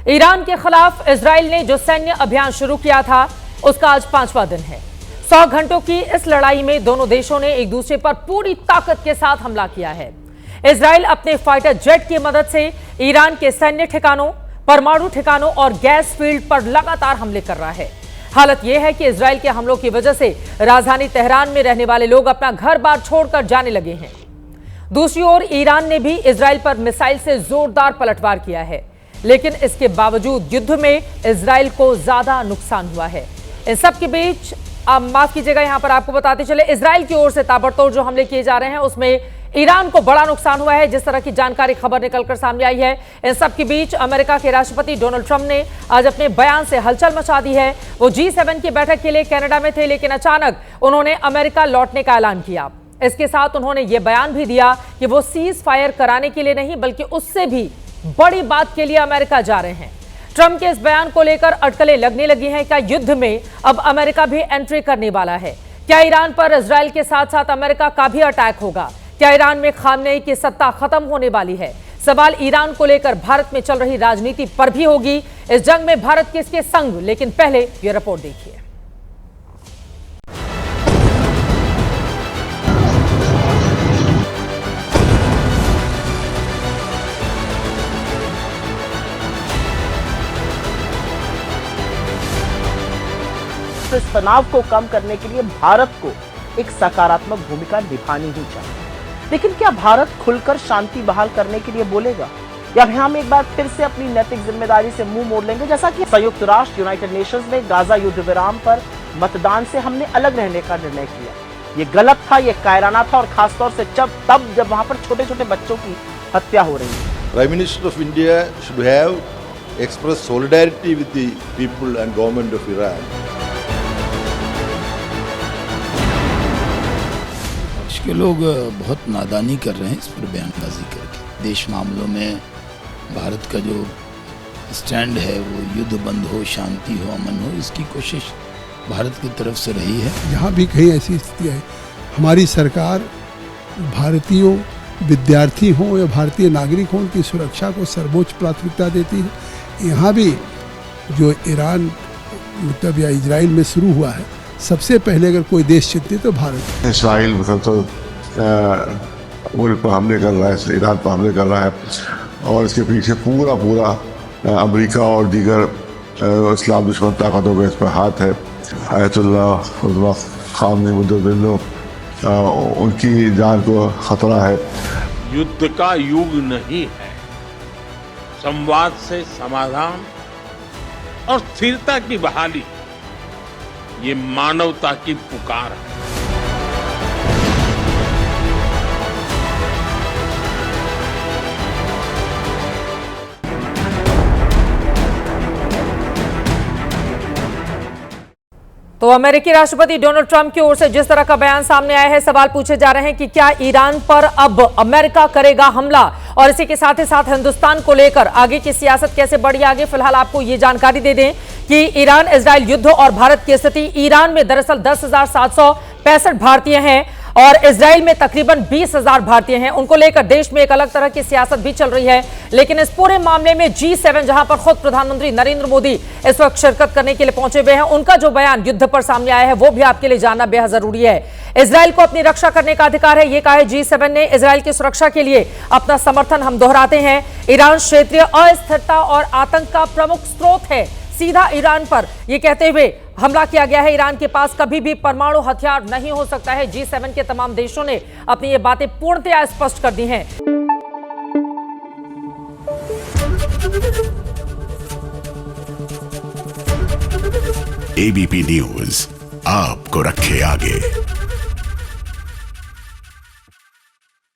Iran के खिलाफ Israel ने जो सैन्य अभियान शुरू किया था उसका आज 5वां दिन है। 100 घंटों की इस लड़ाई में दोनों देशों ने एक दूसरे पर पूरी ताकत के साथ हमला किया है। इजराइल अपने फाइटर जेट की मदद से ईरान के सैन्य ठिकानों, परमाणु ठिकानों और गैस फील्ड पर लगातार हमले कर रहा है। हालत यह है कि इजराइल के हमलों की वजह से राजधानी तेहरान में रहने वाले लोग अपना घर बार छोड़कर जाने लगे हैं। दूसरी ओर ईरान ने भी इजराइल पर मिसाइल से जोरदार पलटवार किया है, लेकिन इसके बावजूद युद्ध में इजराइल को ज्यादा नुकसान हुआ है। इन सब के बीच माफ कीजिएगा, यहां पर आपको बताते चले, इजराइल की ओर से ताबड़तोड़ जो हमले किए जा रहे हैं उसमें ईरान को बड़ा नुकसान हुआ है, जिस तरह की जानकारी खबर निकलकर सामने आई है। इन सब के बीच अमेरिका के राष्ट्रपति डोनाल्ड ट्रंप ने आज अपने बयान से हलचल मचा दी है। वो G7 की बैठक के लिए कनाडा में थे, लेकिन अचानक उन्होंने अमेरिका लौटने का ऐलान किया। इसके साथ उन्होंने ये बयान भी दिया कि वो सीज फायर कराने के लिए नहीं बल्कि उससे भी बड़ी बात के लिए अमेरिका जा रहे हैं। ट्रंप के इस बयान को लेकर अटकलें लगने लगी हैं। क्या युद्ध में अब अमेरिका भी एंट्री करने वाला है? क्या ईरान पर इजराइल के साथ साथ अमेरिका का भी अटैक होगा? क्या ईरान में खामनेई की सत्ता खत्म होने वाली है? सवाल ईरान को लेकर भारत में चल रही राजनीति पर भी होगी। इस जंग में भारत किसके संग? लेकिन पहले यह रिपोर्ट देखिए। इस तनाव को कम करने के लिए भारत को एक सकारात्मक भूमिका निभानी ही चाहिए। लेकिन क्या भारत खुलकर शांति बहाल करने के लिए बोलेगा, या हम एक बार फिर से अपनी नैतिक जिम्मेदारी से मुंह मोड़ लेंगे? जैसा कि संयुक्त राष्ट्र यूनाइटेड नेशंस में गाजा युद्ध विराम पर मतदान से हमने अलग रहने का निर्णय किया। ये गलत था, ये कायराना था, और खासतौर से जब वहां पर छोटे छोटे बच्चों की हत्या हो रही है। Prime minister of India should have express solidarity with the people and government of Iran. के लोग बहुत नादानी कर रहे हैं इस पर बयानबाजी करके। देश मामलों में भारत का जो स्टैंड है वो युद्ध बंद हो, शांति हो, अमन हो, इसकी कोशिश भारत की तरफ से रही है। जहाँ भी कहीं ऐसी स्थिति है, हमारी सरकार भारतीयों, विद्यार्थी हों या भारतीय नागरिक हों, उनकी सुरक्षा को सर्वोच्च प्राथमिकता देती है। यहाँ भी जो ईरान मतलब या इजराइल में शुरू हुआ है, सबसे पहले अगर कोई देश चिंतित तो भारत। इसराइल तो मुल्क पर हमले कर रहा है, ईरान पर हमले कर रहा है, और इसके पीछे पूरा अमेरिका और दीगर इस्लाम दुश्मन ताकतों का इस पर हाथ है। आयतुल्लाह खामनेई मुद्दत, उनकी जान को खतरा है। युद्ध का युग नहीं है, संवाद से समाधान और स्थिरता की बहाली, ये मानवता की पुकार है। तो अमेरिकी राष्ट्रपति डोनाल्ड ट्रंप की ओर से जिस तरह का बयान सामने आया है, सवाल पूछे जा रहे हैं कि क्या ईरान पर अब अमेरिका करेगा हमला, और इसी के साथ ही साथ हिंदुस्तान को लेकर आगे की सियासत कैसे बढ़ी आगे। फिलहाल आपको ये जानकारी दे दें कि ईरान इजराइल युद्ध और भारत की स्थिति। ईरान में दरअसल 10,765 भारतीय हैं और इजराइल में तकरीबन 20,000 भारतीय हैं। उनको लेकर देश में एक अलग तरह की सियासत भी चल रही है। लेकिन इस पूरे मामले में G7, जहां पर खुद प्रधानमंत्री नरेंद्र मोदी इस वक्त शिरकत करने के लिए पहुंचे हुए हैं, उनका जो बयान युद्ध पर सामने आया है वो भी आपके लिए जानना बेहद जरूरी है। इजराइल को अपनी रक्षा करने का अधिकार है, ये कहा है G7 ने। इजराइल की सुरक्षा के लिए अपना समर्थन हम दोहराते हैं। ईरान क्षेत्रीय अस्थिरता और आतंक का प्रमुख स्रोत है। सीधा ईरान पर यह कहते हुए हमला किया गया है। ईरान के पास कभी भी परमाणु हथियार नहीं हो सकता है। G7 के तमाम देशों ने अपनी ये बातें पूर्णतया स्पष्ट कर दी हैं। ABP न्यूज आपको रखे आगे।